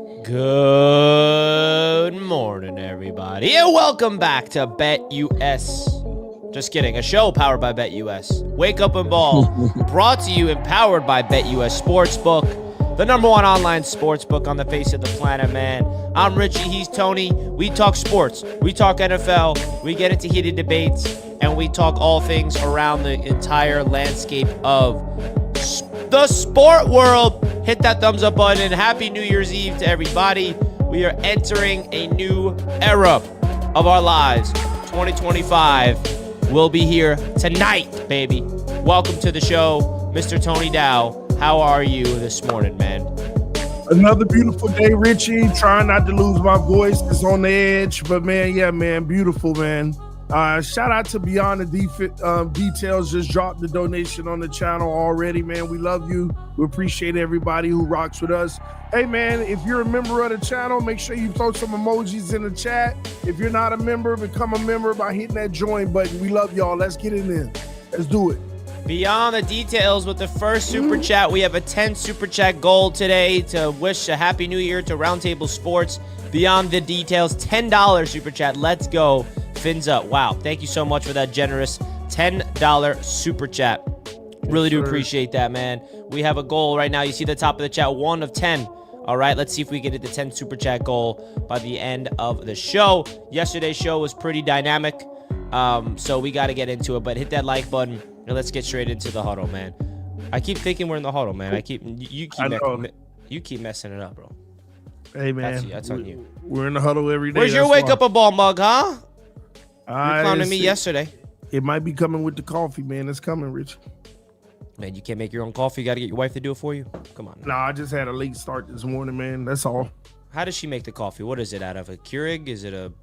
Good morning, everybody, and welcome back to BetUS. Just kidding, a show powered by BetUS. Wake up and ball, brought to you and powered by BetUS Sportsbook, the number one online sportsbook on the face of the planet, man. I'm Richie, he's Tony. We talk sports, we talk NFL, we get into heated debates, and we talk all things around the entire landscape of the sport world. Hit that thumbs up button and happy New Year's Eve to everybody. We are entering a new era of our lives. 2025 will be here tonight, baby. Welcome to the show, Mr. Tony Dow. How are you this morning, man? Another beautiful day, Richie. Trying not to lose my voice. It's on the edge, but man, beautiful, man. Shout out to Beyond the Details. Just dropped the donation on the channel already, man. We love you. We appreciate everybody who rocks with us. Hey, man, if you're a member of the channel, make sure you throw some emojis in the chat. If you're not a member, become a member by hitting that join button. We love y'all. Let's get it in. Let's do it. Beyond the Details with the first super chat. We have a 10 super chat goal today to wish a happy new year to Roundtable Sports. Beyond the Details, $10 super chat. Let's go. Fins up. Wow. Thank you so much for that generous $10 super chat. Really do appreciate that, man. We have a goal right now. You see the top of the chat, 1 of 10. All right, let's see if we can hit the 10 super chat goal by the end of the show. Yesterday's show was pretty dynamic, so we got to get into it. But hit that like button, and let's get straight into the huddle, man. I keep thinking we're in the huddle, man. You keep messing it up, bro. Hey, man. That's on you. We're in the huddle every day. Where's your wake up a ball mug, huh? You clowned me yesterday. It might be coming with the coffee, man. It's coming, Rich. Man, you can't make your own coffee. You got to get your wife to do it for you. Come on. Nah, I just had a late start this morning, man. That's all. How does she make the coffee? What is it, out of a Keurig? Is it a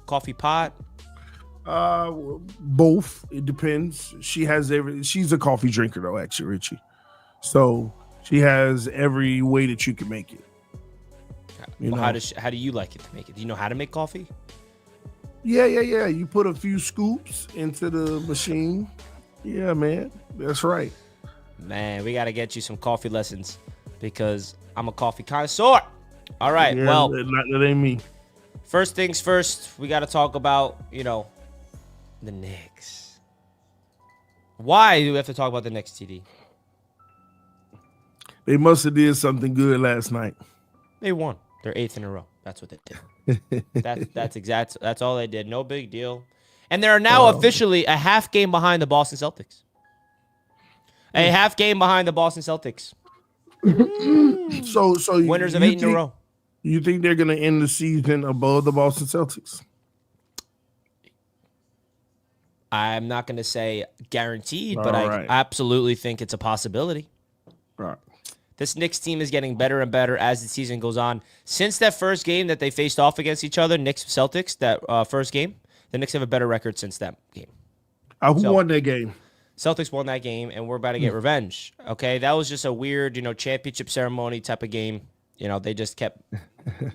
coffee pot? Both. It depends. She's a coffee drinker, though, actually, Richie. So she has every way that you can make it. How do you like it to make it? Do you know how to make coffee? Yeah. You put a few scoops into the machine. Yeah, man. That's right. Man, we got to get you some coffee lessons because I'm a coffee connoisseur. All right, yeah, well. That ain't me. First things first, we got to talk about, the Knicks. Why do we have to talk about the Knicks, TD? They must have did something good last night. They won. They're 8th in a row. That's what they did. That's all they did. No big deal. And they're now officially a half game behind the Boston Celtics. A half game behind the Boston Celtics. So winners of 8 in a row. You think they're going to end the season above the Boston Celtics? I'm not going to say guaranteed, but I absolutely think it's a possibility. Right. This Knicks team is getting better and better as the season goes on. Since that first game that they faced off against each other, Knicks-Celtics, that first game, the Knicks have a better record since that game. Who won that game? Celtics won that game, and we're about to get revenge. Okay, that was just a weird, championship ceremony type of game. They just kept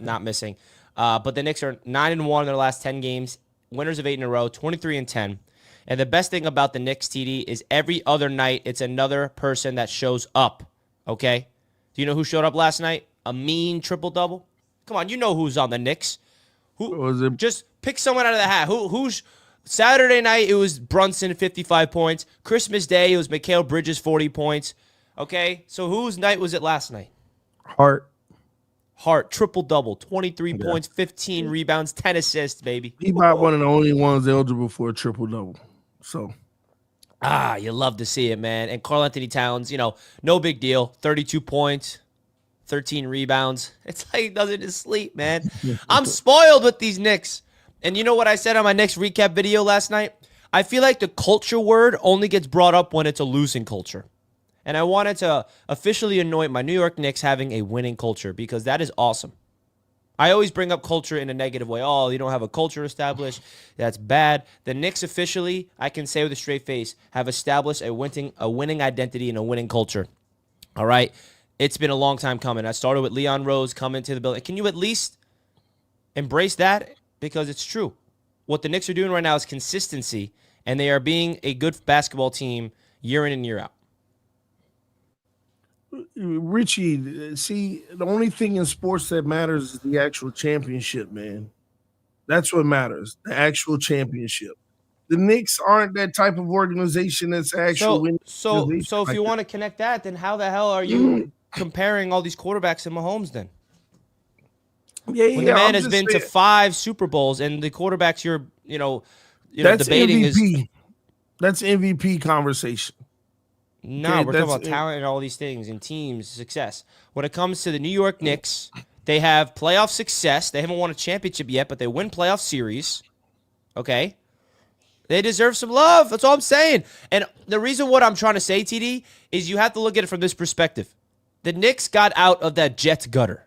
not missing. But the Knicks are 9-1 in their last 10 games, winners of 8 in a row, 23-10. And the best thing about the Knicks, TD, is every other night it's another person that shows up. Okay? Do you know who showed up last night? A mean triple-double? Come on, you know who's on the Knicks. Who was it? Just pick someone out of the hat. Who's Saturday night? It was Brunson, 55 points. Christmas Day, it was Mikal Bridges, 40 points. Okay? So whose night was it last night? Hart, triple-double, 23 points, 15 rebounds, 10 assists, baby. He might one of the only ones eligible for a triple-double. So... you love to see it, man. And Karl Anthony Towns, no big deal. 32 points, 13 rebounds. It's like he does it in his sleep, man. I'm spoiled with these Knicks. And you know what I said on my Knicks recap video last night? I feel like the culture word only gets brought up when it's a losing culture. And I wanted to officially anoint my New York Knicks having a winning culture because that is awesome. I always bring up culture in a negative way. Oh, you don't have a culture established. That's bad. The Knicks officially, I can say with a straight face, have established a winning identity and a winning culture. All right? It's been a long time coming. I started with Leon Rose coming to the building. Can you at least embrace that? Because it's true. What the Knicks are doing right now is consistency, and they are being a good basketball team year in and year out. Richie, see, the only thing in sports that matters is the actual championship, man. That's what matters, the actual championship. The Knicks aren't that type of organization that's actual So winning so organization so if like you that. want to connect that, then how the hell are you comparing all these quarterbacks in Mahomes then? Yeah, When the yeah, man I'm has just been to saying 5 Super Bowls and the quarterbacks you're, that's debating is MVP. That's MVP conversation. no, Okay, we're talking about talent and all these things and teams success. When it comes to the New York Knicks, they have playoff success. They haven't won a championship yet, but they win playoff series. Okay? They deserve some love. That's all I'm saying. And the reason what I'm trying to say, TD, is you have to look at it from this perspective. The Knicks got out of that Jets gutter.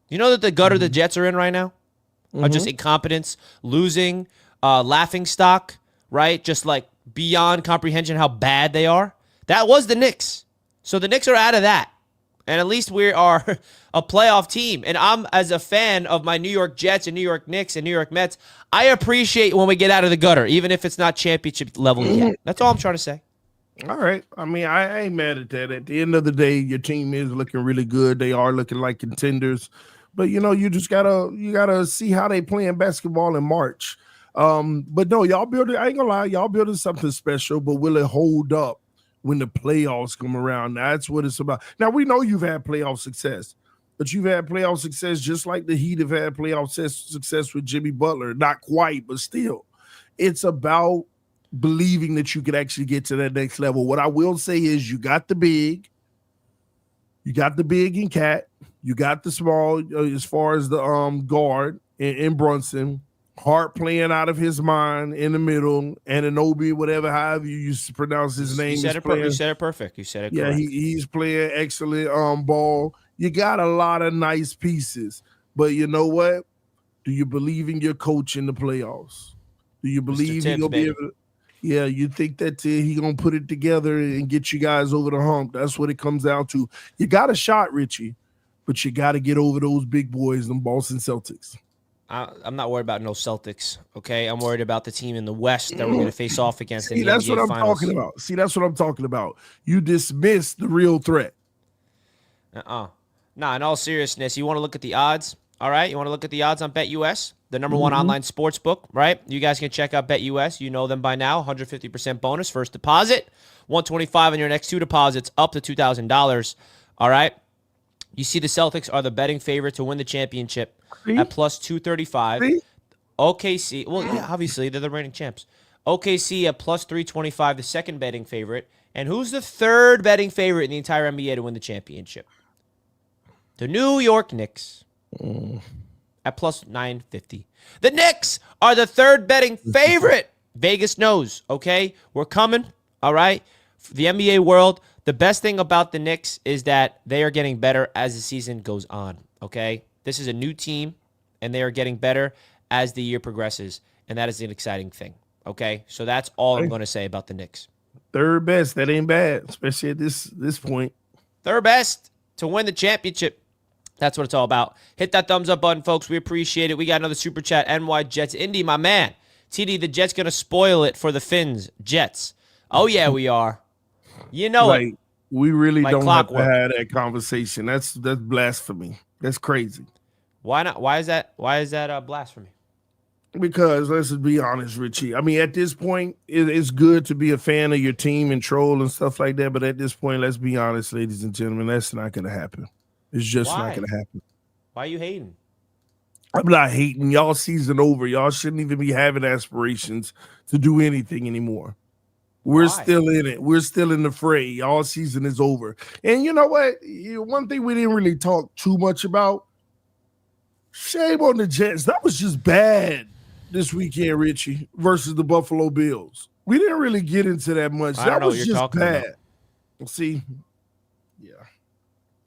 You know that the gutter the Jets are in right now? Are just incompetence, losing, laughing stock, right? Just like beyond comprehension how bad they are. That was the Knicks. So the Knicks are out of that. And at least we are a playoff team. And I'm, as a fan of my New York Jets and New York Knicks and New York Mets, I appreciate when we get out of the gutter, even if it's not championship level yet. That's all I'm trying to say. all right. I mean, I ain't mad at that. At the end of the day, your team is looking really good. They are looking like contenders. But you just gotta see how they playing basketball in March. But no, y'all building, I ain't gonna lie, y'all building something special, but will it hold up when the playoffs come around? That's what it's about. Now we know you've had playoff success, but you've had playoff success just like the Heat have had playoff success with Jimmy Butler. Not quite, but still. It's about believing that you could actually get to that next level. What I will say is you got the big in Cat, you got the small as far as the guard in Brunson. Hart playing out of his mind in the middle, and Anobi, whatever, however you used to pronounce his name. You said it perfect. You said it correct. He's playing excellent ball. You got a lot of nice pieces, but you know what? Do you believe in your coach in the playoffs? Do you believe he's gonna be able to? Yeah, you think that he gonna put it together and get you guys over the hump? That's what it comes down to. You got a shot, Richie, but you got to get over those big boys, them Boston Celtics. I'm not worried about no Celtics, okay? I'm worried about the team in the West that we're going to face off against in the that's NBA what I'm Finals. talking about. See, that's what I'm talking about. You dismiss the real threat. Nah, in all seriousness, you want to look at the odds, all right? You want to look at the odds on BetUS, the number one online sports book, right? You guys can check out BetUS. You know them by now. 150% bonus, first deposit, $125 on your next 2 deposits, up to $2,000, all right? You see the Celtics are the betting favorite to win the championship at plus 235. OKC, well, yeah, obviously, they're the reigning champs. OKC at plus 325, the second betting favorite. And who's the third betting favorite in the entire NBA to win the championship? The New York Knicks at plus 950. The Knicks are the third betting favorite. Vegas knows, okay? We're coming, all right? For the NBA world, the best thing about the Knicks is that they are getting better as the season goes on, okay? This is a new team, and they are getting better as the year progresses, and that is an exciting thing, okay? So that's all I'm going to say about the Knicks. Third best, that ain't bad, especially at this point. Third best to win the championship. That's what it's all about. Hit that thumbs up button, folks. We appreciate it. We got another super chat. NY Jets. Indy, my man. TD, the Jets going to spoil it for the Finns. Jets. Oh, yeah, we are. You know it. We really like don't clockwork. have to have that conversation. That's blasphemy. That's crazy. Why not? Why is that blasphemy? Because let's be honest, Richie. I mean, at this point, it's good to be a fan of your team and troll and stuff like that. But at this point, let's be honest, ladies and gentlemen, that's not going to happen. It's just not going to happen. Why are you hating? I'm not hating. Y'all season over. Y'all shouldn't even be having aspirations to do anything anymore. We're still in it. We're still in the fray. Y'all season is over. And you know what? One thing we didn't really talk too much about, shame on the Jets. That was just bad this weekend, Richie, versus the Buffalo Bills. We didn't really get into that much. That was just bad. See? Yeah.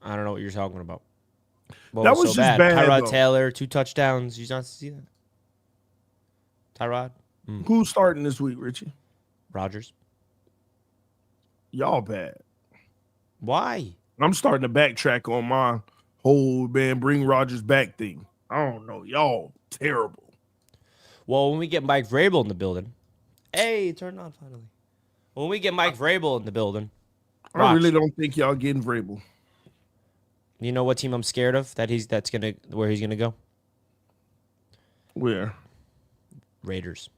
I don't know what you're talking about. That was just bad. Tyrod Taylor, 2 touchdowns. You don't see that? Tyrod? Who's starting this week, Richie? Rodgers. Y'all bad. Why? I'm starting to backtrack on my whole, bring Rodgers back thing. I don't know. Y'all terrible. Well, when we get Mike Vrabel in the building. Hey, it turned on finally. When we get Mike Vrabel in the building. I really don't think y'all getting Vrabel. You know what team I'm scared of where he's gonna go? Where? Raiders.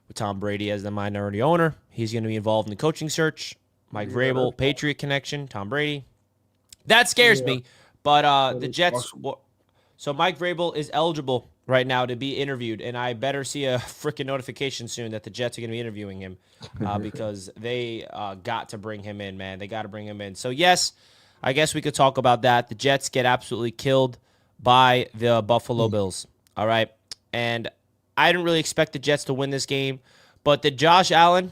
With Tom Brady as the minority owner, he's gonna be involved in the coaching search. Mike Vrabel, Patriot connection, Tom Brady. That scares me. But the Jets. Awesome. So Mike Vrabel is eligible right now to be interviewed, and I better see a freaking notification soon that the Jets are going to be interviewing him because they got to bring him in, man. They got to bring him in. So, yes, I guess we could talk about that. The Jets get absolutely killed by the Buffalo Bills, all right? And I didn't really expect the Jets to win this game, but did Josh Allen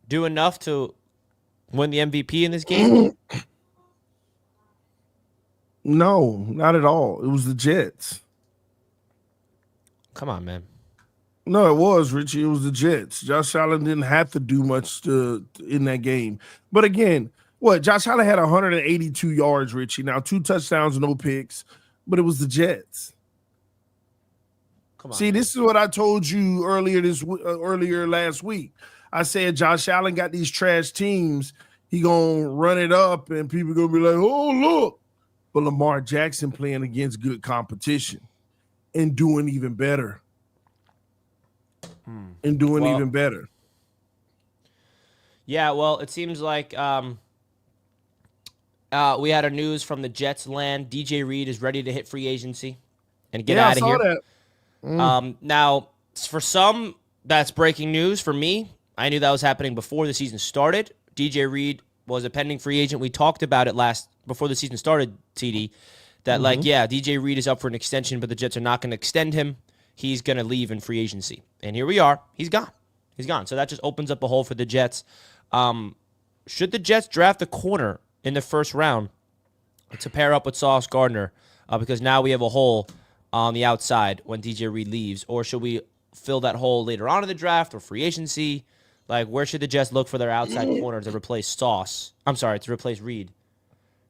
do enough to win the MVP in this game? No, not at all. It was the Jets. Come on, man. No, it was, Richie. It was the Jets. Josh Allen didn't have to do much in that game. But again, Josh Allen had 182 yards, Richie. Now, 2 touchdowns, no picks. But it was the Jets. Come on. See, this is what I told you earlier last week. I said Josh Allen got these trash teams. He gonna run it up, and people gonna be like, "Oh, look." But Lamar Jackson playing against good competition and doing even better. Even better. Yeah, well, it seems like we had a news from the Jets land. DJ Reed is ready to hit free agency and get out of here. That. Now, for some, that's breaking news. For me, I knew that was happening before the season started. DJ Reed was a pending free agent. We talked about it before the season started, TD, that DJ Reed is up for an extension, but the Jets are not going to extend him. He's going to leave in free agency. And here we are. He's gone. So that just opens up a hole for the Jets. Should the Jets draft a corner in the first round to pair up with Sauce Gardner? Because now we have a hole on the outside when DJ Reed leaves. Or should we fill that hole later on in the draft or free agency? Like, where should the Jets look for their outside corner to replace to replace Reed?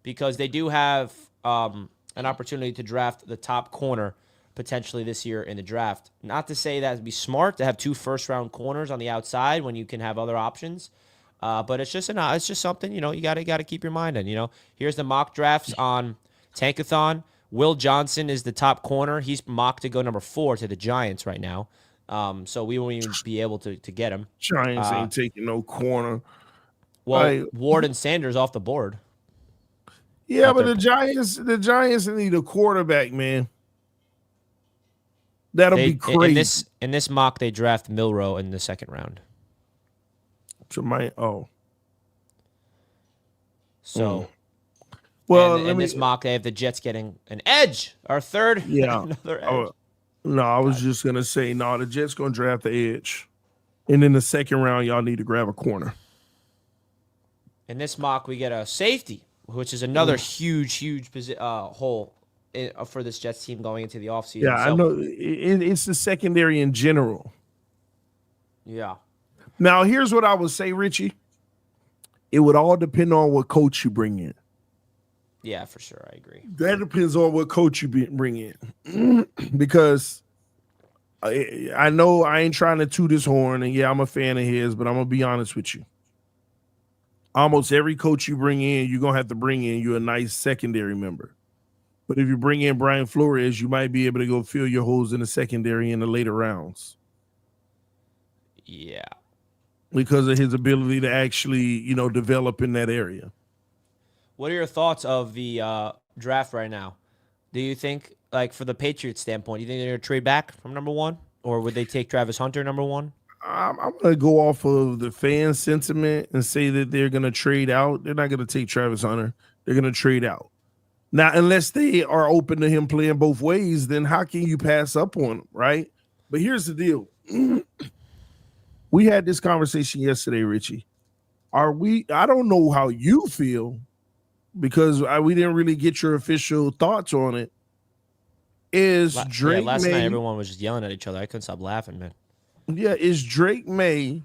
Because they do have an opportunity to draft the top corner potentially this year in the draft. Not to say that would be smart to have 2 first-round corners on the outside when you can have other options, but it's just something you got to keep your mind on. Here's the mock drafts on Tankathon. Will Johnson is the top corner. He's mocked to go number 4 to the Giants right now. So we won't even be able to get him. Giants ain't taking no corner. Well, Ward and Sanders off the board. Yeah, but the Giants need a quarterback, man. That'll be crazy. In this mock, they draft Milroe in the second round. So, in this mock, they have the Jets getting an edge, our third. Yeah, another edge. I was just gonna say, the Jets gonna draft the edge, and in the second round, y'all need to grab a corner. In this mock, we get a safety, which is another huge hole for this Jets team going into the offseason. Yeah, I know. It's the secondary in general. Yeah. Now, here's what I would say, Richie. It would all depend on what coach you bring in. Yeah, for sure. I agree. That depends on what coach you bring in. Because I know I ain't trying to toot his horn, and I'm a fan of his, but I'm going to be honest with you. Almost every coach you bring in, you're going to have to bring in you a nice secondary member. But if you bring in Brian Flores, you might be able to go fill your holes in the secondary in the later rounds. Yeah. Because of his ability to actually, develop in that area. What are your thoughts of the draft right now? Do you think, for the Patriots standpoint, do you think they're going to trade back from number 1? Or would they take Travis Hunter number 1? I'm going to go off of the fan sentiment and say that they're going to trade out. They're not going to take Travis Hunter. They're going to trade out. Now, unless they are open to him playing both ways, then how can you pass up on him, right? But here's the deal. We had this conversation yesterday, Richie. I don't know how you feel because we didn't really get your official thoughts on it. Last night everyone was just yelling at each other. I couldn't stop laughing, man. Yeah, is Drake May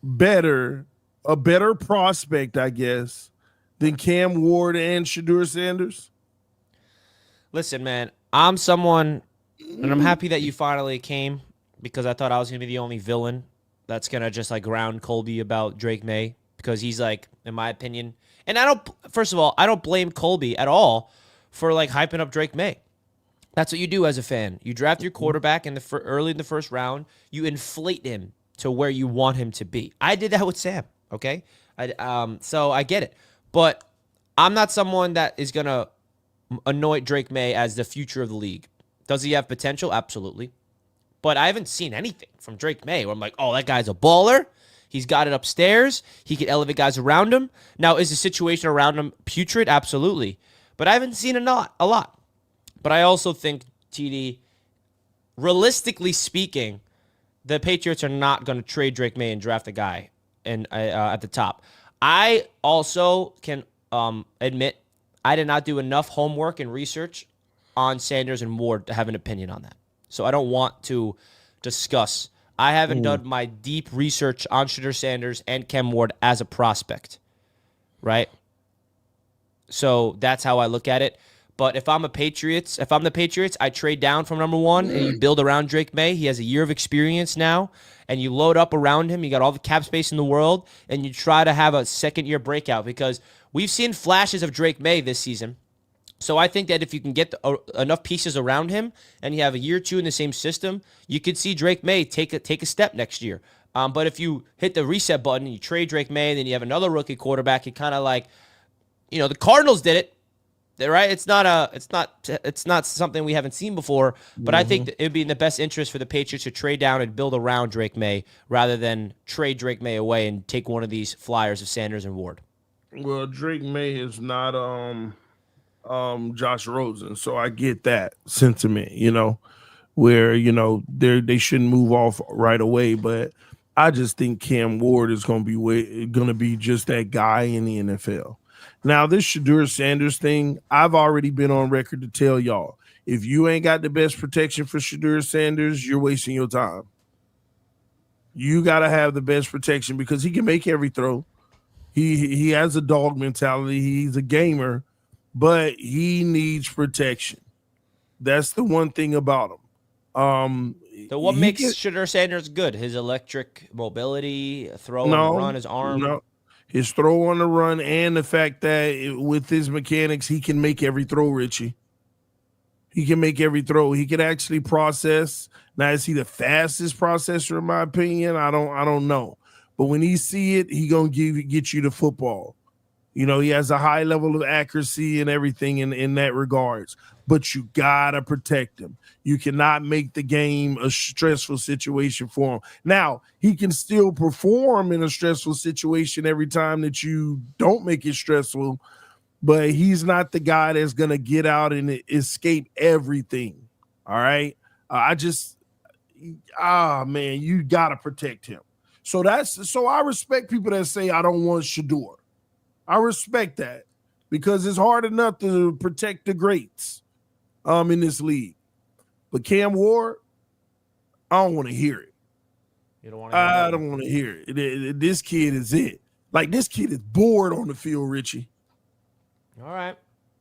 a better prospect, I guess, than Cam Ward and Shedeur Sanders? Listen, man, I'm someone, and I'm happy that you finally came because I thought I was going to be the only villain that's going to just ground Colby about Drake May because he's in my opinion, And first of all, I don't blame Colby at all for like hyping up Drake May. That's what you do as a fan. You draft your quarterback early in the first round. You inflate him to where you want him to be. I did that with Sam, okay? So I get it. But I'm not someone that is going to anoint Drake May as the future of the league. Does he have potential? Absolutely. But I haven't seen anything from Drake May where I'm like, oh, that guy's a baller. He's got it upstairs. He can elevate guys around him. Now, is the situation around him putrid? Absolutely. But I haven't seen a lot. But I also think, TD, realistically speaking, the Patriots are not going to trade Drake May and draft a guy at the top. I also can admit I did not do enough homework and research on Sanders and Ward to have an opinion on that. So I don't want to discuss. I haven't done my deep research on Shedeur Sanders and Cam Ward as a prospect, right? So that's how I look at it. But if I'm the Patriots, I trade down from number 1 and you build around Drake May. He has a year of experience now, and you load up around him. You got all the cap space in the world, and you try to have a second-year breakout because we've seen flashes of Drake May this season. So I think that if you can get enough pieces around him and you have a year or two in the same system, you could see Drake May take a step next year. But if you hit the reset button and you trade Drake May and then you have another rookie quarterback, you kind of like, the Cardinals did it. Right? It's not something we haven't seen before, but I think that it'd be in the best interest for the Patriots to trade down and build around Drake May rather than trade Drake May away and take one of these flyers of Sanders and Ward. Well, Drake May is not Josh Rosen, so I get that sentiment, where they shouldn't move off right away, but I just think Cam Ward is going to be just that guy in the NFL. Now, this Shedeur Sanders thing, I've already been on record to tell y'all, if you ain't got the best protection for Shedeur Sanders, you're wasting your time. You got to have the best protection because he can make every throw. He has a dog mentality. He's a gamer, but he needs protection. That's the one thing about him. So what makes Shedeur Sanders good? His electric mobility, throw on the run, his arm? No. His throw on the run and the fact that with his mechanics, he can make every throw, Richie. He can make every throw. He can actually process. Now, is he the fastest processor, in my opinion? I don't know. But when he see it, he going to get you the football. He has a high level of accuracy and everything in that regards. But you got to protect him. You cannot make the game a stressful situation for him. Now, he can still perform in a stressful situation every time that you don't make it stressful, but he's not the guy that's going to get out and escape everything. All right? Man, you got to protect him. So I respect people that say I don't want Shedeur. I respect that because it's hard enough to protect the greats in this league. But Cam Ward, I don't want to hear it. You don't want to hear it? I don't want to hear it. This kid is it. Like, this kid is bored on the field, Richie. All right.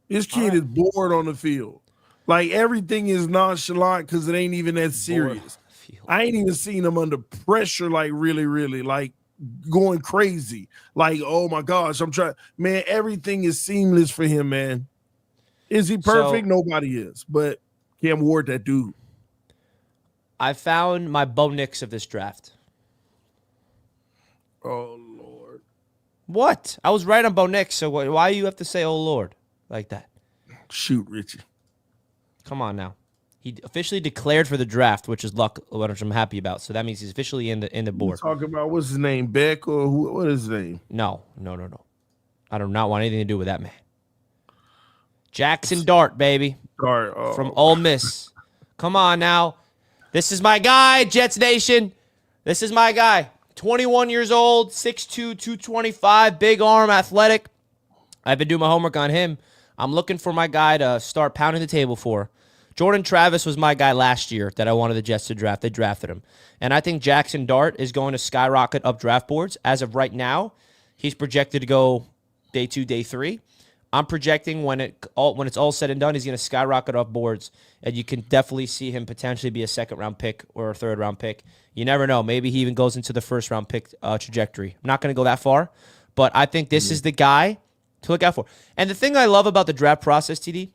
This kid is bored on the field. Like, everything is nonchalant because it ain't even that serious. I ain't even seen him under pressure, like, really, really, like, going crazy. Like, oh, my gosh, I'm trying. Man, everything is seamless for him, man. Is he perfect? Nobody is. But Cam Ward, that dude. I found my Bo Nix of this draft. Oh, Lord. What? I was right on Bo Nix, so why do you have to say, oh, Lord, like that? Shoot, Richie. Come on now. He officially declared for the draft, which is which I'm happy about. So that means he's officially in the board. You talking about what's his name, Beck, or what is his name? No. I do not want anything to do with that man. Jackson Dart, baby. Dart, from Ole Miss. Come on now. This is my guy, Jets Nation. This is my guy. 21 years old, 6'2", 225, big arm, athletic. I've been doing my homework on him. I'm looking for my guy to start pounding the table for. Jordan Travis was my guy last year that I wanted the Jets to draft. They drafted him. And I think Jackson Dart is going to skyrocket up draft boards. As of right now, he's projected to go day 2, day 3. I'm projecting when it's all said and done, he's going to skyrocket up boards, and you can definitely see him potentially be a second-round pick or a third-round pick. You never know. Maybe he even goes into the first-round pick trajectory. I'm not going to go that far, but I think this is the guy to look out for. And the thing I love about the draft process, TD,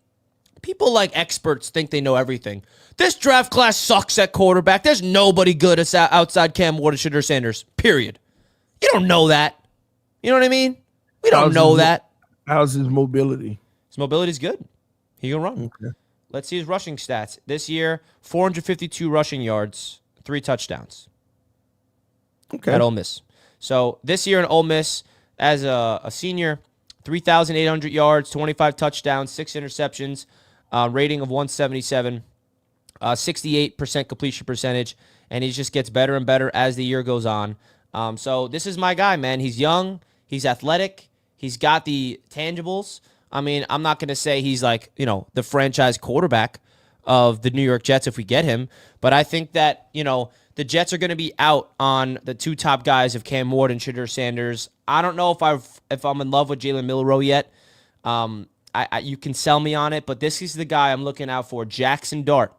people like experts think they know everything. This draft class sucks at quarterback. There's nobody good outside Cam Ward and Shedeur Sanders, period. You don't know that. You know what I mean? We don't know that. How's his mobility? His mobility's good. He can run. Okay. Let's see his rushing stats. This year, 452 rushing yards, 3 touchdowns. Okay. At Ole Miss. So this year in Ole Miss, as a senior, 3,800 yards, 25 touchdowns, 6 interceptions, rating of 177, 68% completion percentage, and he just gets better and better as the year goes on. So this is my guy, man. He's young. He's athletic. He's got the tangibles. I mean, I'm not going to say he's like, the franchise quarterback of the New York Jets if we get him, but I think that, the Jets are going to be out on the 2 top guys of Cam Ward and Shedeur Sanders. I don't know if I'm in love with Jalen Milroe yet. You can sell me on it, but this is the guy I'm looking out for, Jackson Dart,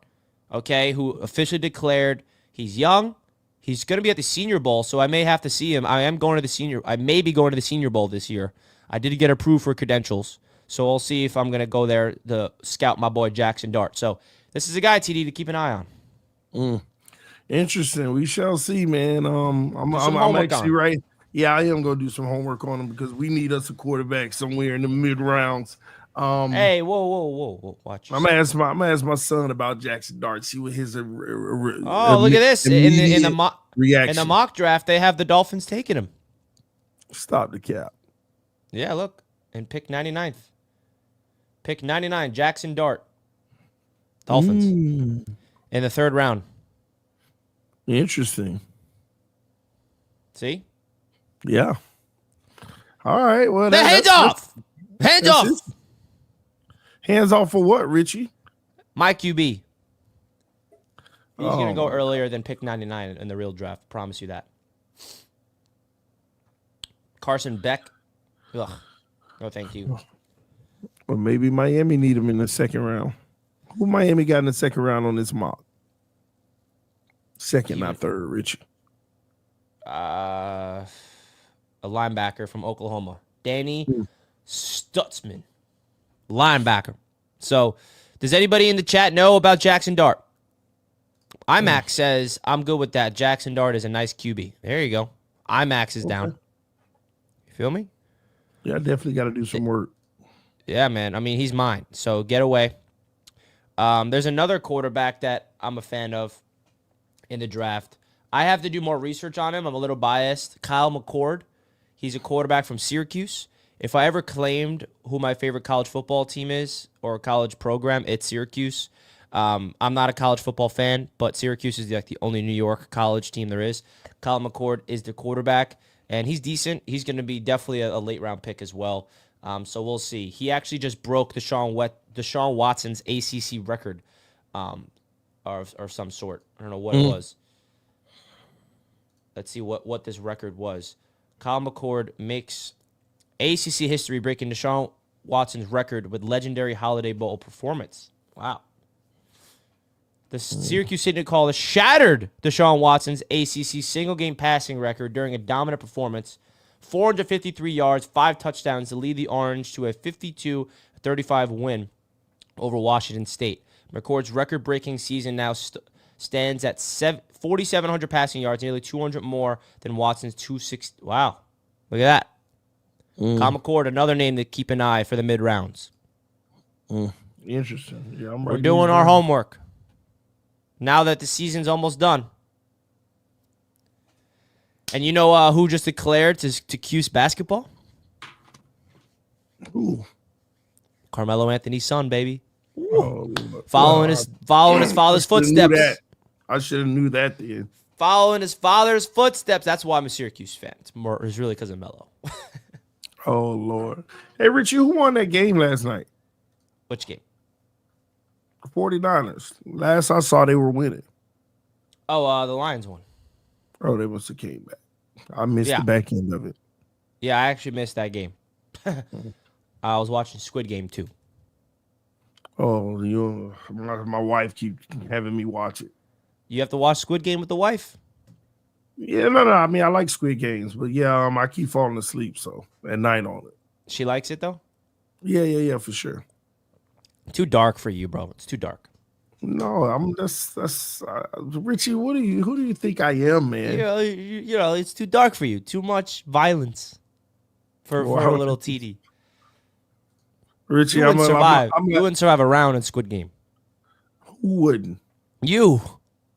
okay, who officially declared he's young. He's going to be at the Senior Bowl, so I may have to see him. I may be going to the Senior Bowl this year. I did get approved for credentials, so we'll see if I'm going to go there to scout my boy Jackson Dart. So this is a guy, TD, to keep an eye on. Interesting. We shall see, man. I'm actually right. Yeah, I am gonna do some homework on him because we need us a quarterback somewhere in the mid rounds. Hey, whoa! Watch. I'm gonna ask my son about Jackson Dart. See what his look at this in the mock draft. They have the Dolphins taking him. Stop the cap. Yeah, look, and pick 99th. Pick 99, Jackson Dart. Dolphins in the 3rd round. Interesting. See? Yeah. All right. Well, hands off. Hands off. Hands off for what, Richie? My QB. He's going to go earlier than pick 99 in the real draft. Promise you that. Carson Beck. Ugh. No, thank you. Or maybe Miami need him in the 2nd round. Who Miami got in the 2nd round on this mock? 2nd, not 3rd, Richie. A linebacker from Oklahoma, Danny Stutzman, linebacker. So, does anybody in the chat know about Jackson Dart? IMAX says, I'm good with that. Jackson Dart is a nice QB. There you go. IMAX is down. You feel me? Yeah, I definitely got to do some work. Yeah, man. I mean, he's mine. So, get away. There's another quarterback that I'm a fan of in the draft. I have to do more research on him. I'm a little biased. Kyle McCord. He's a quarterback from Syracuse. If I ever claimed who my favorite college football team is or college program, it's Syracuse. I'm not a college football fan, but Syracuse is like the only New York college team there is. Kyle McCord is the quarterback, and he's decent. He's going to be definitely a late-round pick as well. So we'll see. He actually just broke Deshaun Watson's ACC record or some sort. I don't know what it was. Let's see what this record was. Kyle McCord makes ACC history, breaking Deshaun Watson's record with legendary Holiday Bowl performance. Wow. The Syracuse Signal Caller shattered Deshaun Watson's ACC single-game passing record during a dominant performance. 453 yards, 5 touchdowns to lead the Orange to a 52-35 win over Washington State. McCord's record-breaking season now stands at 4,700 passing yards, nearly 200 more than Watson's 260. Wow. Look at that. Kyle McCord, another name to keep an eye for the mid-rounds. Interesting. Yeah, We're doing our homework now that the season's almost done. And you know who just declared to Cuse basketball? Ooh. Carmelo Anthony's son, baby. Oh, following his father's footsteps. I should have knew that then. Following his father's footsteps. That's why I'm a Syracuse fan. It's really because of Melo. Oh, Lord. Hey, Richie, who won that game last night? Which game? The 49ers. Last I saw, they were winning. Oh, the Lions won. Oh, they must have came back. I missed the back end of it. Yeah, I actually missed that game. I was watching Squid Game too. Oh, my wife keeps having me watch it. You have to watch Squid Game with the wife? Yeah, no. I mean, I like Squid Games, but yeah, I keep falling asleep at night on it. She likes it though. Yeah, for sure. Too dark for you, bro. It's too dark. No, that's Richie. Who do you think I am, man? You know, it's too dark for you. Too much violence for a little TD. Richie, You wouldn't survive. I'm You wouldn't survive a round in Squid Game. Who wouldn't? You.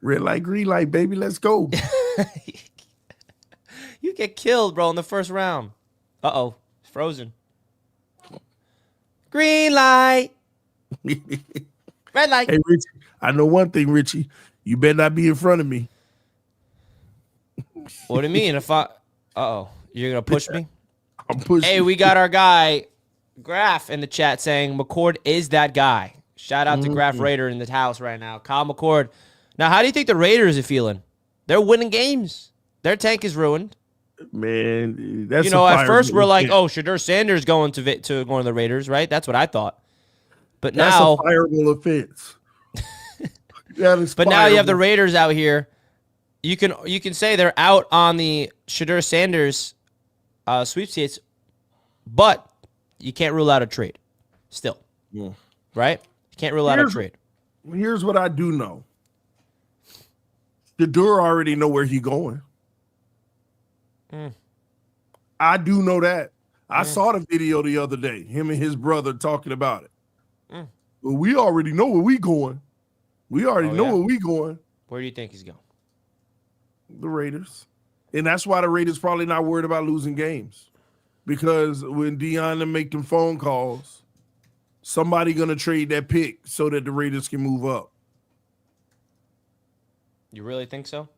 Red light, green light, baby. Let's go. You get killed, bro, in the first round. Uh-oh. It's frozen. Green light. Red light. Hey, Richie, I know one thing, Richie. You better not be in front of me. What do you mean? If I... Uh-oh. You're going to push me? I'm pushing. Hey, we got our guy, Graf, in the chat saying McCord is that guy. Shout out to Graf Raider in the house right now. Kyle McCord. Now, how do you think the Raiders are feeling? They're winning games. Their tank is ruined. Man, that's at first we're like, oh, Shedeur Sanders going to the Raiders, right? That's what I thought. But that's now, a fireable offense. But now you have the Raiders out here. You can say they're out on the Shedeur Sanders sweepstakes, but you can't rule out a trade. Still, right? You can't rule out a trade. Here's what I do know. Shedeur already know where he going. I do know that. I saw the video the other day, him and his brother talking about it. Well, we already know where we going. We already know where we going. Where do you think he's going? The Raiders. And that's why the Raiders probably not worried about losing games. Because when Deion make them phone calls, somebody going to trade that pick so that the Raiders can move up. You really think so?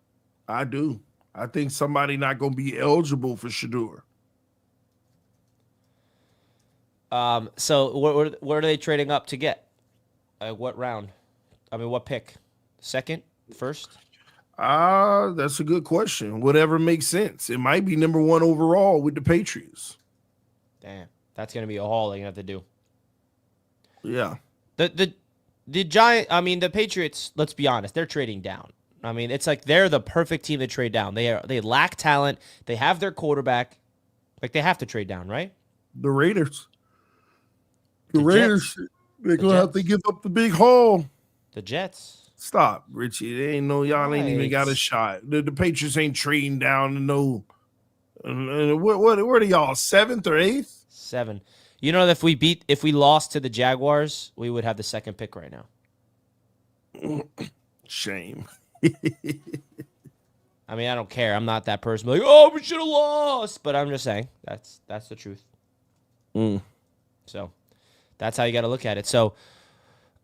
I do. I think somebody not going to be eligible for Shedeur. So what are they trading up to get? What round? I mean, what pick? Second? First? That's a good question. Whatever makes sense. It might be number 1 overall with the Patriots. Damn, that's gonna be a haul they're gonna have to do. Yeah. The Patriots, let's be honest, they're trading down. I mean, it's like they're the perfect team to trade down. They lack talent. They have their quarterback. Like, they have to trade down, right? The Raiders. The Raiders, they're going to have to give up the big haul. The Jets. Stop, Richie. They ain't ain't even got a shot. The Patriots ain't trading down to no. What are y'all, 7th or 8th? 7. You know, if we lost to the Jaguars, we would have the 2nd pick right now. Shame. I mean, I don't care. I'm not that person. Like, oh, we should have lost. But I'm just saying that's the truth. So that's how you got to look at it. So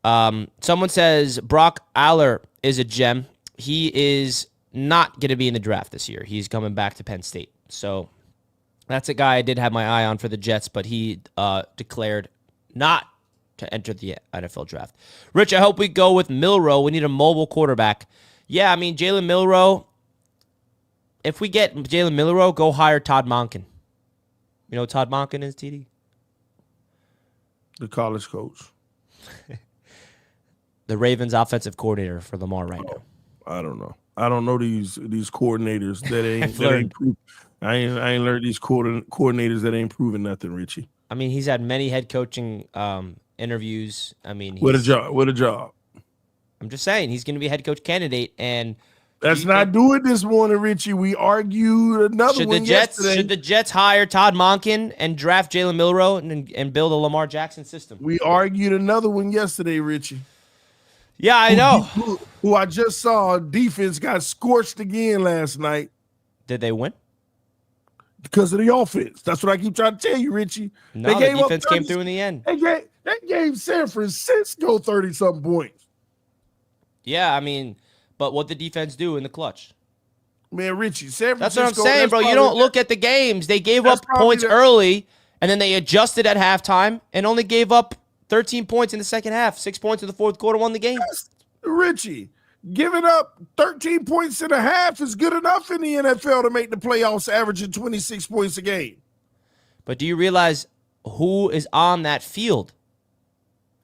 someone says Brock Aller is a gem. He is not going to be in the draft this year. He's coming back to Penn State. So that's a guy I did have my eye on for the Jets, but he declared not to enter the NFL draft. Rich, I hope we go with Milroe. We need a mobile quarterback. Yeah, I mean, Jalen Milroe, if we get Jalen Milroe, go hire Todd Monken. You know who Todd Monken is, TD? The college coach. The Ravens offensive coordinator for Lamar right now. I don't know. I don't know these coordinators that ain't I ain't learned these coordinators that ain't proving nothing, Richie. I mean, he's had many head coaching interviews. I mean, what a job. I'm just saying he's going to be a head coach candidate, and that's not doing this morning, Richie. We argued another one yesterday. Should the Jets hire Todd Monken and draft Jalen Milroe and build a Lamar Jackson system? We argued another one yesterday, Richie. Yeah, I know. Who I just saw defense got scorched again last night. Did they win? Because of the offense. That's what I keep trying to tell you, Richie. No, the defense came through in the end. They gave San Francisco 30-something points. Yeah, I mean, but what the defense do in the clutch? Man, Richie, San Francisco. That's what I'm saying, bro. You don't look at the games. They gave up points early, and then they adjusted at halftime and only gave up 13 points in the second half. 6 points in the fourth quarter, won the game. Richie, giving up 13 points and a half is good enough in the NFL to make the playoffs, averaging 26 points a game. But do you realize who is on that field?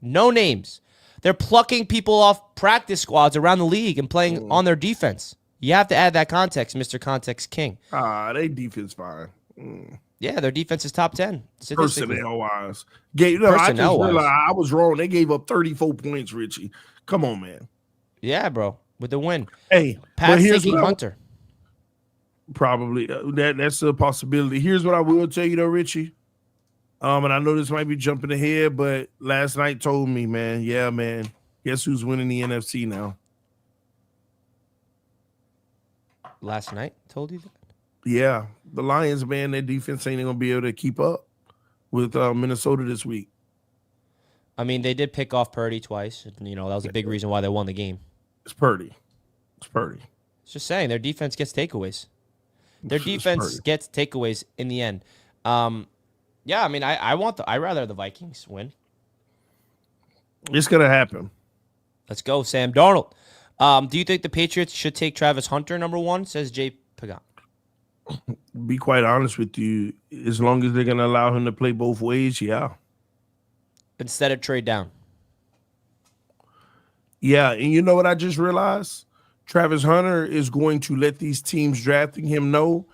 No names. They're plucking people off practice squads around the league and playing on their defense. You have to add that context, Mr. Context King. They defense fine. Yeah, their defense is top 10 statistically. Personnel-wise. I just Personnel-wise. realized I was wrong. They gave up 34 points, Richie. Come on, man. Yeah, bro, with the win. Hey, but Pat here's thinking what Hunter. Probably that's a possibility. Here's what I will tell you though, Richie. And I know this might be jumping ahead, but last night told me, man, yeah, man. Guess who's winning the NFC now? Last night told you that? Yeah, the Lions, man, their defense ain't gonna be able to keep up with Minnesota this week. I mean, they did pick off Purdy twice. That was a big reason why they won the game. It's Purdy. It's just saying, their defense gets takeaways. Their defense gets takeaways in the end. Yeah, I mean, I rather the Vikings win. It's gonna happen. Let's go, Sam Darnold. Do you think the Patriots should take Travis Hunter number 1? Says Jay Pagan. Be quite honest with you, as long as they're gonna allow him to play both ways, yeah. Instead of trade down. Yeah, and you know what I just realized? Travis Hunter is going to let these teams drafting him know.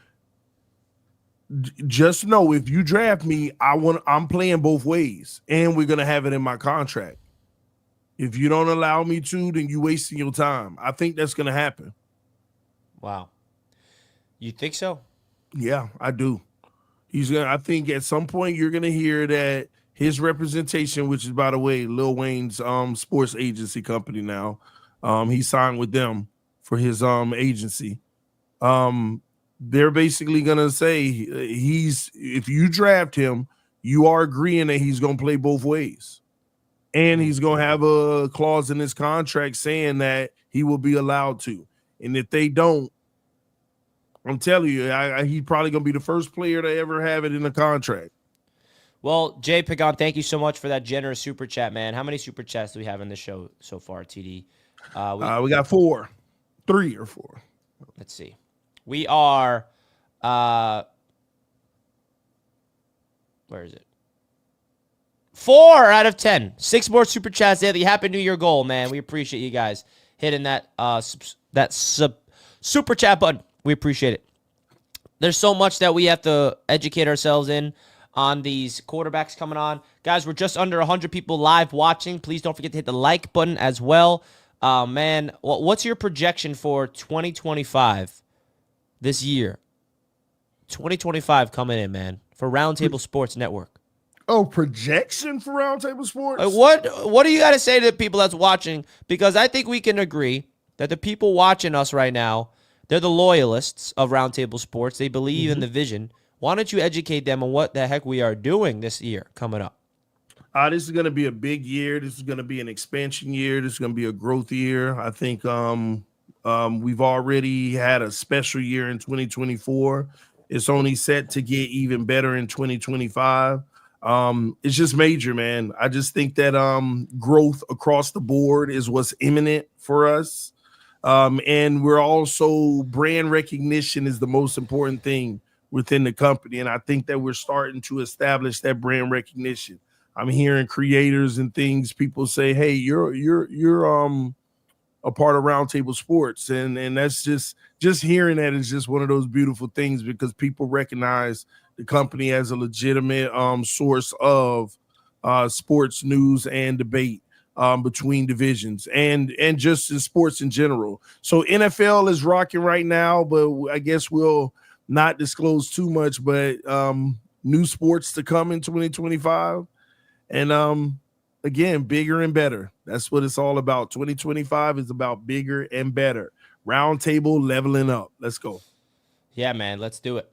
Just know if you draft me, I'm playing both ways, and we're gonna have it in my contract. If you don't allow me to, then you're wasting your time. I think that's gonna happen. Wow. You think so? Yeah, I do. I think at some point you're gonna hear that his representation, which is by the way, Lil Wayne's sports agency company now. He signed with them for his agency. They're basically gonna say if you draft him, you are agreeing that he's gonna play both ways. And he's gonna have a clause in his contract saying that he will be allowed to. And if they don't, I'm telling you, he's probably gonna be the first player to ever have it in a contract. Well, Jay Pagan, thank you so much for that generous super chat, man. How many super chats do we have in the show so far, TD? We got 4, 3 or 4. Let's see. We are, where is it? 4 out of 10. 6 more super chats daily. Happy New Year goal, man. We appreciate you guys hitting that super chat button. We appreciate it. There's so much that we have to educate ourselves in on these quarterbacks coming on. Guys, we're just under 100 people live watching. Please don't forget to hit the like button as well. Man, what's your projection for 2025 this year? 2025 coming in, man, for Roundtable Sports Network. Oh, projection for Roundtable Sports? What do you got to say to the people that's watching? Because I think we can agree that the people watching us right now, they're the loyalists of Roundtable Sports. They believe in the vision. Why don't you educate them on what the heck we are doing this year coming up? This is going to be a big year. This is going to be an expansion year. This is going to be a growth year. I think we've already had a special year in 2024. It's only set to get even better in 2025. It's just major, man. I just think that growth across the board is what's imminent for us. And we're also, brand recognition is the most important thing within the company. And I think that we're starting to establish that brand recognition. I'm hearing creators and things, people say, hey, you're a part of Roundtable Sports. And that's just hearing that is just one of those beautiful things, because people recognize the company as a legitimate source of sports news and debate between divisions and just in sports in general. So NFL is rocking right now, but I guess we'll not disclose too much, but new sports to come in 2025. And again, bigger and better. That's what it's all about. 2025 is about bigger and better. Roundtable leveling up. Let's go. Yeah, man, let's do it.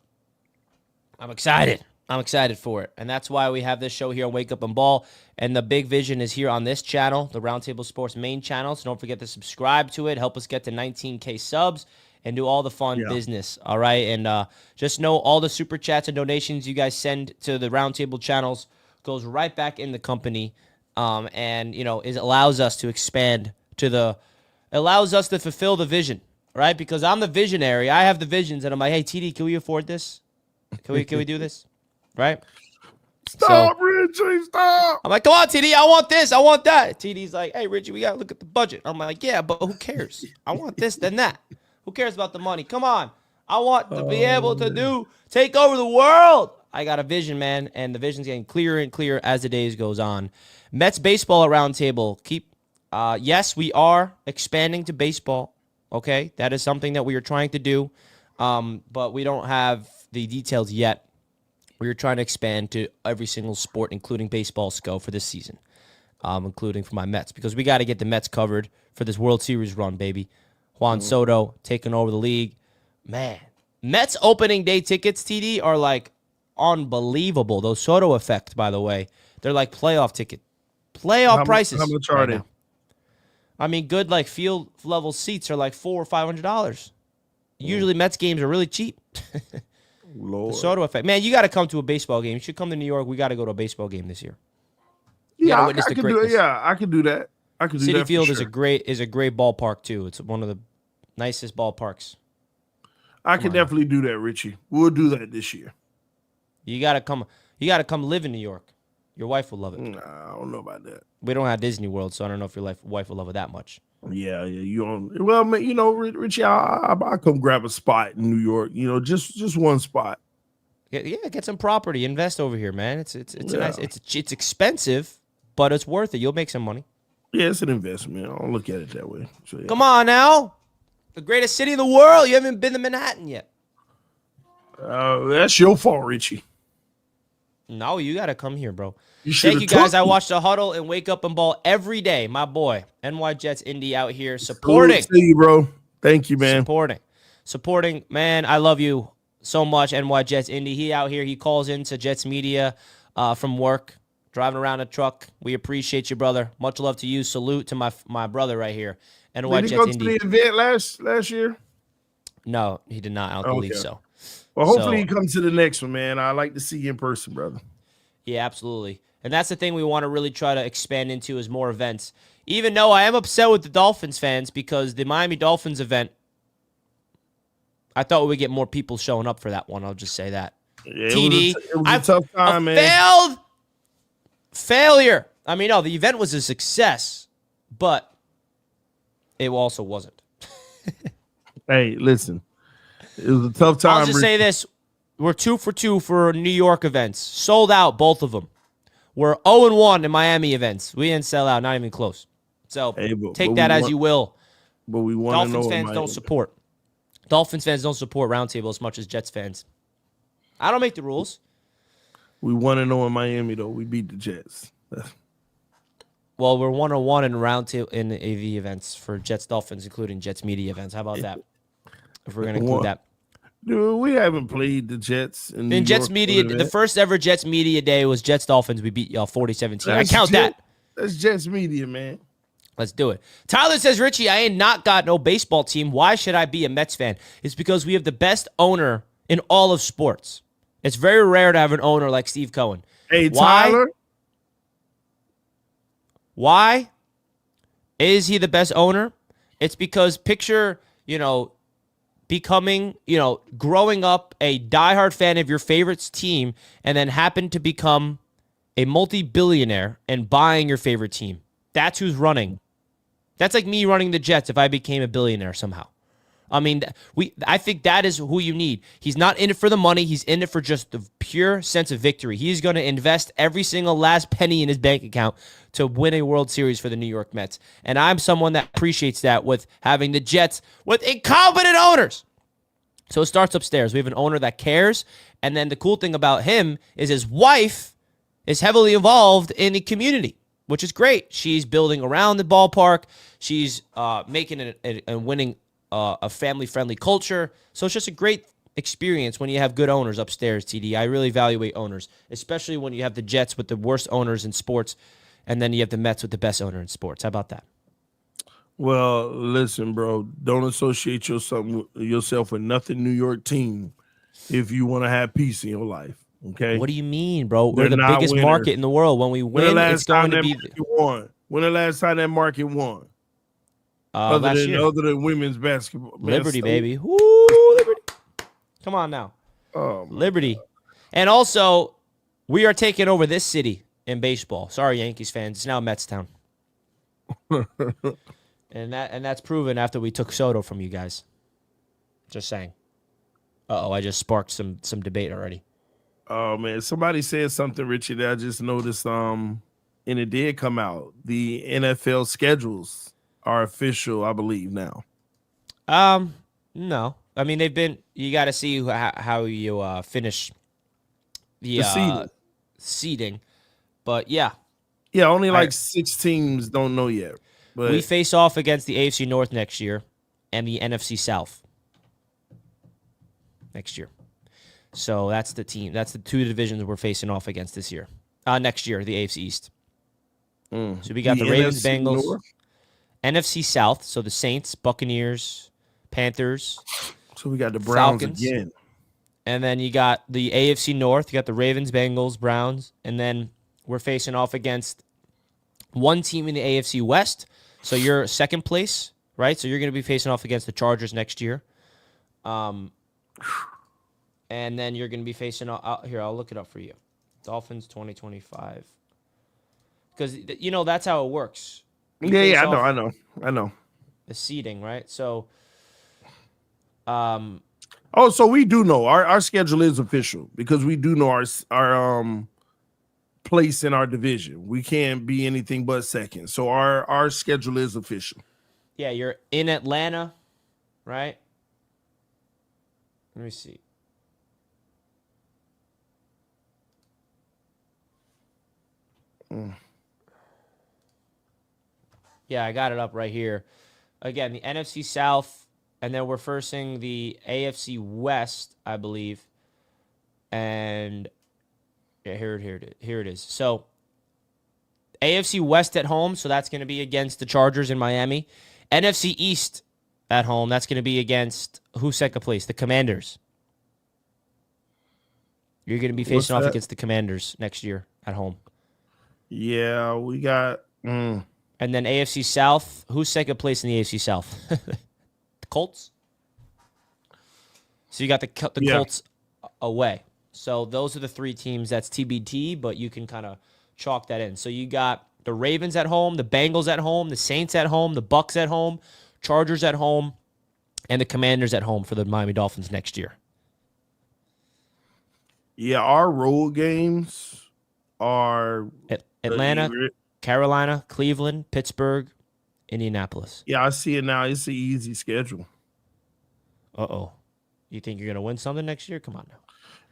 I'm excited. I'm excited for it. And that's why we have this show here on Wake Up and Ball. And the big vision is here on this channel, the Roundtable Sports main channel. So don't forget to subscribe to it. Help us get to 19K subs and do all the fun business. All right. And just know all the super chats and donations you guys send to the Roundtable channels goes right back in the company. And, it allows us to expand allows us to fulfill the vision, right? Because I'm the visionary. I have the visions, and I'm like, hey, TD, can we afford this? Can we do this? Right? Stop, Richie, stop. I'm like, come on, TD, I want this, I want that. TD's like, hey, Richie, we got to look at the budget. I'm like, yeah, but who cares? I want this, then that. Who cares about the money? Come on. I want to be able to take over the world. I got a vision, man, and the vision's getting clearer and clearer as the days goes on. Mets baseball at Roundtable. Yes, we are expanding to baseball. Okay, that is something that we are trying to do, but we don't have the details yet. We are trying to expand to every single sport, including baseball, SCO for this season, including for my Mets, because we got to get the Mets covered for this World Series run, baby. Juan Soto taking over the league. Man, Mets opening day tickets, TD, are like unbelievable. Those Soto effect, by the way, they're like playoff prices. How much are they? Now. I mean, good like field level seats are like $400 or $500. Usually, Mets games are really cheap. Lord. The Soto effect, man. You got to come to a baseball game. You should come to New York. We got to go to a baseball game this year. Yeah, I can do it. Yeah, I can do that. Citi Field is a great ballpark too. It's one of the nicest ballparks. I can definitely do that, Richie. We'll do that this year. You gotta come. You gotta come live in New York. Your wife will love it. Nah, I don't know about that. We don't have Disney World, so I don't know if your wife will love it that much. Yeah. You on? Well, man, Richie, I'll come grab a spot in New York. Just one spot. Yeah, get some property. Invest over here, man. It's nice. It's expensive, but it's worth it. You'll make some money. Yeah, it's an investment. I don't look at it that way. So, yeah. Come on now. The greatest city in the world. You haven't been to Manhattan yet. That's your fault, Richie. No, you got to come here, bro. Thank you, guys. I watch The Huddle and Wake Up and Ball every day. My boy, NY Jets Indy out here supporting. See you, bro. Thank you, man. Supporting. Man, I love you so much, NY Jets Indy. He out here. He calls into Jets Media from work, driving around a truck. We appreciate you, brother. Much love to you. Salute to my brother right here. NY Did he Jets go Indy. to the event last year? No, he did not. I don't believe so. Well, hopefully he comes to the next one, man. I like to see you in person, brother. Yeah, absolutely. And that's the thing we want to really try to expand into is more events. Even though I am upset with the Dolphins fans because the Miami Dolphins event, I thought we would get more people showing up for that one. I'll just say that. Yeah, TD, it was a tough time, man. Failure. I mean, no, the event was a success, but it also wasn't. Hey, listen. It was a tough time. I'll just say this. We're 2 for 2 for New York events. Sold out, both of them. We're 0-1 in Miami events. We didn't sell out, not even close. So take that as you will. But we want Dolphins fans don't support. Dolphins fans don't support Roundtable as much as Jets fans. I don't make the rules. We 1-0 in Miami, though. We beat the Jets. Well, we're 1-1 in Roundtable in the AV events for Jets Dolphins, including Jets Media events. How about that? If we're going to include that. Dude, we haven't played the Jets in Jets Media. The first ever Jets Media day was Jets Dolphins. We beat y'all 40-17. I count that. That's Jets Media, man. Let's do it. Tyler says, Richie, I ain't not got no baseball team. Why should I be a Mets fan? It's because we have the best owner in all of sports. It's very rare to have an owner like Steve Cohen. Hey, Tyler. Why is he the best owner? It's because picture, becoming, growing up a diehard fan of your favorite team and then happen to become a multi-billionaire and buying your favorite team. That's who's running. That's like me running the Jets if I became a billionaire somehow. I mean, I think that is who you need. He's not in it for the money. He's in it for just the pure sense of victory. He's going to invest every single last penny in his bank account to win a World Series for the New York Mets. And I'm someone that appreciates that with having the Jets with incompetent owners. So it starts upstairs. We have an owner that cares. And then the cool thing about him is his wife is heavily involved in the community, which is great. She's building around the ballpark. She's making it and winning a family-friendly culture. So it's just a great experience when you have good owners upstairs, TD. I really evaluate owners, especially when you have the Jets with the worst owners in sports, and then you have the Mets with the best owner in sports. How about that? Well, listen, bro. Don't associate yourself with nothing New York team if you want to have peace in your life. Okay. What do you mean, bro? We're the biggest market in the world. When we win, it's going to be. When the last time that market won? Other than women's basketball. Liberty, baby. Woo, Liberty. Come on now. Oh, Liberty. God. And also, we are taking over this city in baseball. Sorry, Yankees fans. It's now Mets town. and that's proven after we took Soto from you guys. Just saying. I just sparked some debate already. Oh man, somebody said something, Richie, that I just noticed. And it did come out. The NFL schedules are official, I believe now. No. I mean, they've been. You got to see how you finish the The seeding. seeding, but yeah, Yeah, only I like 6 teams don't know yet. we But face off against the AFC North next year and the NFC South next year. So that's the team. That's the two divisions we're facing off against this year. Next year, the AFC East. So we got the Ravens, NFC Bengals, North. NFC South. So the Saints, Buccaneers, Panthers, So we got the Browns Falcons. again. And then you got the AFC North. You got the Ravens, Bengals, Browns. And then we're facing off against one team in the AFC West. So you're second place, right? So you're going to be facing off against the Chargers next year. And then you're going to be facing here, I'll look it up for you. Dolphins 2025. Because, that's how it works. Yeah, I know. The seeding, right? So, Oh, so we do know our schedule is official because we do know our place in our division. We can't be anything but second. So our schedule is official. yeah, you're in Atlanta, right? Let me see. Yeah, I got it up right here. Again, the NFC South, and then we're facing the AFC West, I believe. And yeah, here it is. So AFC West at home, so that's going to be against the Chargers in Miami. NFC East at home, that's going to be against who's second place? The Commanders. You're going to be facing off against the Commanders next year at home. Yeah, we got. And then AFC South, who's second place in the AFC South? The Colts. So you got the Colts away. So those are the three teams. That's TBT, but you can kind of chalk that in. So you got the Ravens at home, the Bengals at home, the Saints at home, the Bucks at home, Chargers at home, and the Commanders at home for the Miami Dolphins next year. Yeah, our road games are Atlanta, Carolina, Cleveland, Pittsburgh, Indianapolis. Yeah, I see it now. It's an easy schedule. Uh-oh. You think you're going to win something next year? Come on now.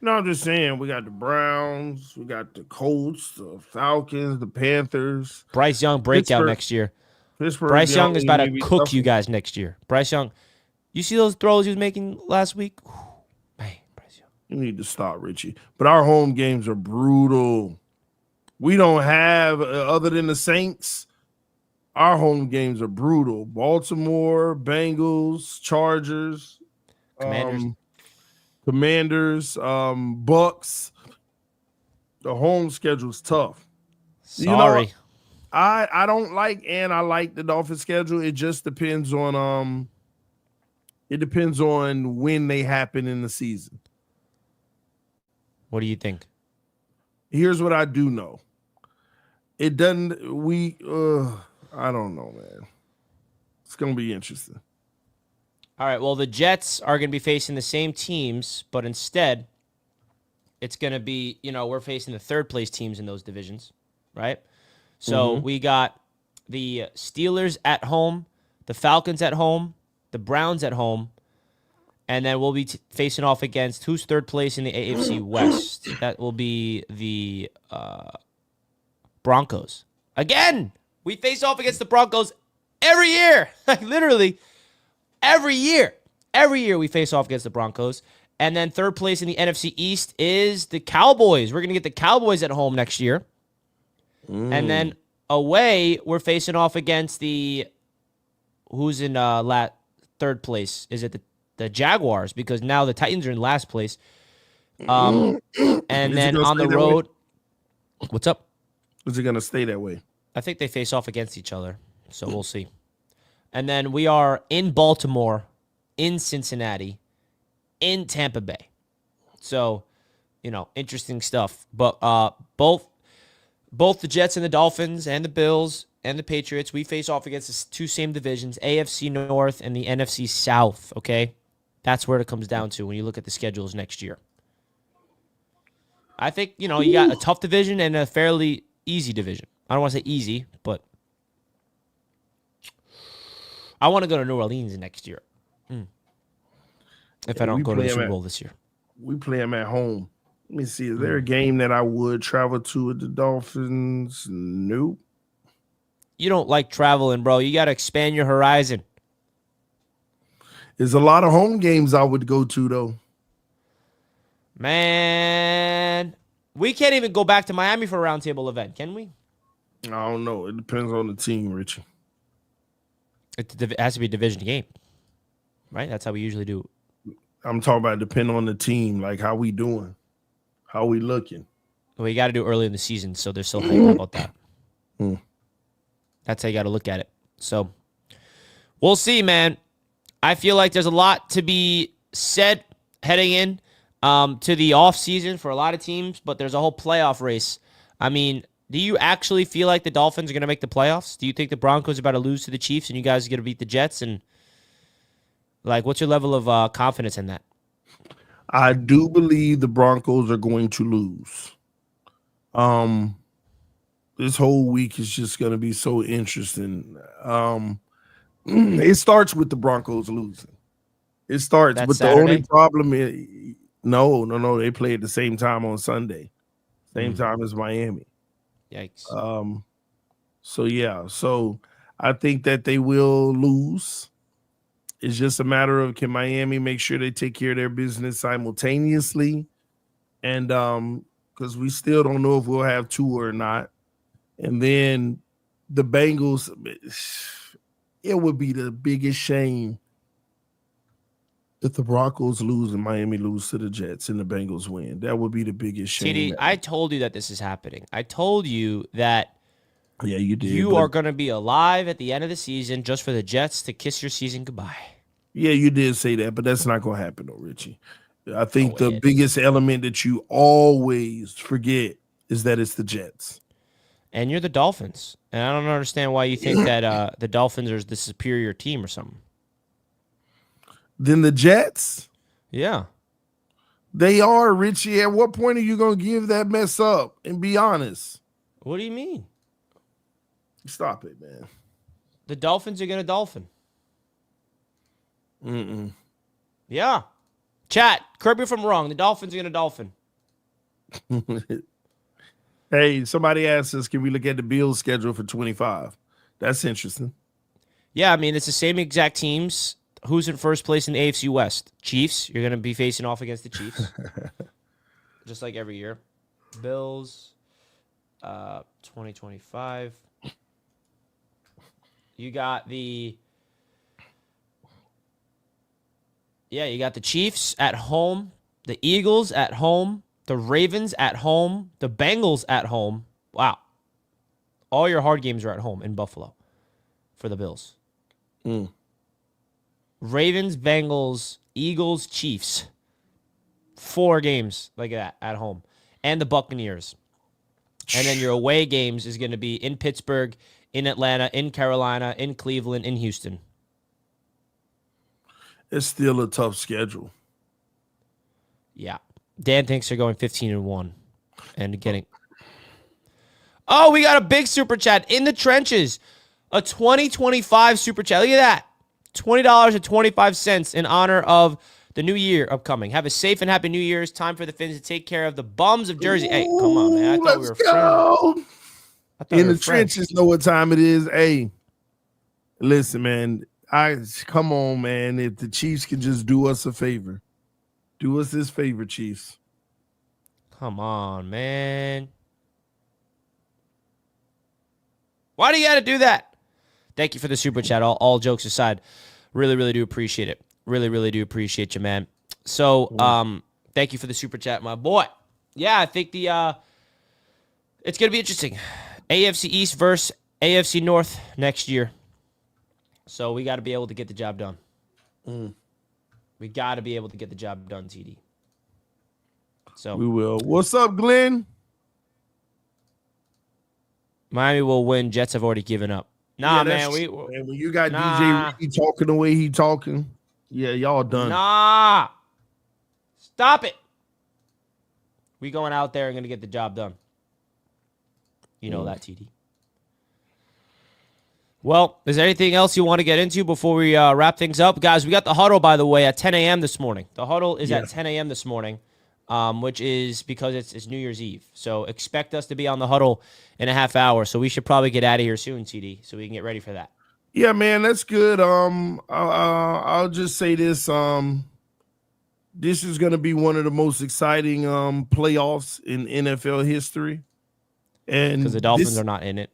No, I'm just saying we got the Browns, we got the Colts, the Falcons, the Panthers. Bryce Young breakout next year. Bryce Young is about to cook you guys next year. Bryce Young, you see those throws he was making last week? Man, Bryce Young. You need to stop, Richie. But our home games are brutal. We don't have, other than the Saints, our home games are brutal. Baltimore, Bengals, Chargers, Commanders, Bucks. The home schedule's tough. Sorry. I don't like, and I like the Dolphins schedule. It just depends on when they happen in the season. What do you think? Here's what I do know. It doesn't, I don't know, man. It's going to be interesting. All right, well, the Jets are going to be facing the same teams, but instead, it's going to be, we're facing the third place teams in those divisions, right? So we got the Steelers at home, the Falcons at home, the Browns at home, and then we'll be facing off against who's third place in the AFC West. That will be the Broncos. Again, we face off against the Broncos every year. Literally, every year. Every year we face off against the Broncos. And then third place in the NFC East is the Cowboys. We're going to get the Cowboys at home next year. And then away, we're facing off against who's in third place? Is it the Jaguars? Because now the Titans are in last place. And then on the road, what's up? Is it going to stay that way? I think they face off against each other, so we'll see. And then we are in Baltimore, in Cincinnati, in Tampa Bay. So, interesting stuff. But both the Jets and the Dolphins and the Bills and the Patriots, we face off against the two same divisions, AFC North and the NFC South, okay? That's where it comes down to when you look at the schedules next year. I think, you got a tough division and a fairly easy division. I don't want to say easy, but I want to go to New Orleans next year. If I don't go to the Super Bowl this year. We play them at home. Let me see. Is there a game that I would travel to with the Dolphins? Nope. You don't like traveling, bro. You got to expand your horizon. There's a lot of home games I would go to, though. Man, we can't even go back to Miami for a roundtable event, can we? I don't know. It depends on the team, Richie. It has to be a division game, right? That's how we usually do it. I'm talking about depending on the team, like how we doing, how we looking. Well, you got to do early in the season, so they're still hyped about that. That's how you got to look at it. So we'll see, man. I feel like there's a lot to be said heading in to the offseason for a lot of teams, but there's a whole playoff race. I mean, do you actually feel like the Dolphins are going to make the playoffs? Do you think the Broncos are about to lose to the Chiefs and you guys are going to beat the Jets? And, what's your level of confidence in that? I do believe the Broncos are going to lose. This whole week is just going to be so interesting. It starts with the Broncos losing. It starts, That's but Saturday? the only problem is no. They play at the same time on Sunday, same time as Miami. Yikes. So I think that they will lose. It's just a matter of can Miami make sure they take care of their business simultaneously, and because we still don't know if we'll have Tua or not, and then the Bengals. It would be the biggest shame if the Broncos lose and Miami lose to the Jets and the Bengals win. That would be the biggest shame. TD, I told you that this is happening. I told you that you did. You are going to be alive at the end of the season just for the Jets to kiss your season goodbye. Yeah, you did say that, but that's not going to happen, though, Richie. I think the biggest element that you always forget is that it's the Jets. And you're the Dolphins. And I don't understand why you think that the Dolphins are the superior team or something. Then the Jets? Yeah. They are, Richie. At what point are you going to give that mess up and be honest? What do you mean? Stop it, man. The Dolphins are going to Dolphin. Yeah. Chat, correct me if I'm wrong. The Dolphins are going to Dolphin. Hey, somebody asked us, can we look at the Bills schedule for 25? That's interesting. Yeah, I mean, it's the same exact teams. Who's in first place in the AFC West? Chiefs. You're going to be facing off against the Chiefs. Just like every year. Bills, 2025. You got the Chiefs at home, the Eagles at home, the Ravens at home, the Bengals at home. Wow. All your hard games are at home in Buffalo for the Bills. Ravens, Bengals, Eagles, Chiefs. 4 games like that at home. And the Buccaneers. And then your away games is going to be in Pittsburgh, in Atlanta, in Carolina, in Cleveland, in Houston. It's still a tough schedule. Yeah. Dan thinks they're going 15-1 and getting. Oh, we got a big super chat in the trenches. A 2025 super chat. Look at that. $20.25 in honor of the new year upcoming. Have a safe and happy New Year's. Time for the Fins to take care of the bums of Jersey. Hey, come on, man. I thought we were friends. In the trenches, know what time it is. Hey, listen, man. Come on, man. If the Chiefs can just do us a favor. Do us this favor, Chiefs. Come on, man. Why do you got to do that? Thank you for the super chat. All jokes aside, really, really do appreciate it. Really, really do appreciate you, man. So, thank you for the super chat, my boy. Yeah, I think it's gonna be interesting. AFC East versus AFC North next year. So we got to be able to get the job done. We got to be able to get the job done, TD. So we will. What's up, Glenn? Miami will win. Jets have already given up. Nah, man. When you got DJ Richie talking the way he talking, yeah, y'all done. Nah. Stop it. We going out there and going to get the job done. You know that, TD. Well, is there anything else you want to get into before we wrap things up? Guys, we got the huddle, by the way, at 10 a.m. this morning. The huddle is at 10 a.m. this morning, which is because it's New Year's Eve. So expect us to be on the huddle in a half hour. So we should probably get out of here soon, TD, so we can get ready for that. Yeah, man, that's good. I'll just say this. This is going to be one of the most exciting playoffs in NFL history. And because the Dolphins are not in it.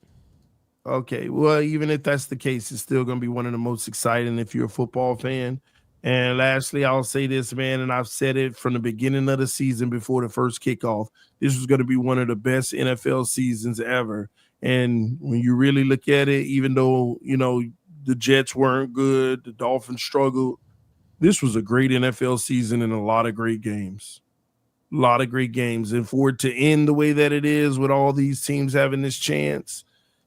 Okay, well, even if that's the case, it's still going to be one of the most exciting if you're a football fan. And lastly, I'll say this, man, and I've said it from the beginning of the season before the first kickoff. This was going to be one of the best NFL seasons ever. And when you really look at it, even though, the Jets weren't good, the Dolphins struggled, this was a great NFL season and a lot of great games. A lot of great games. And for it to end the way that it is with all these teams having this chance,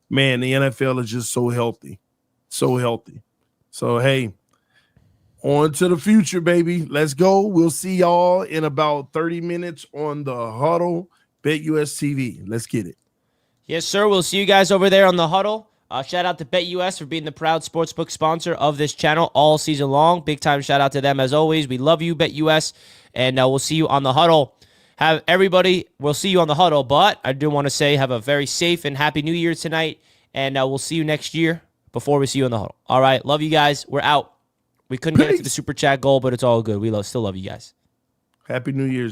man, the NFL is just so healthy. So healthy. So, hey, on to the future, baby. Let's go. We'll see y'all in about 30 minutes on the Huddle, BetUS TV. Let's get it. Yes, sir. We'll see you guys over there on the huddle. Shout out to BetUS for being the proud sportsbook sponsor of this channel all season long. Big time shout out to them as always. We love you, BetUS, and we'll see you on the huddle. We'll see you on the huddle, but I do want to say have a very safe and happy New Year tonight, and we'll see you next year before we see you on the huddle. All right, love you guys. We're out. We couldn't get it to the super chat goal, but it's all good. We still love you guys. Happy New Year's.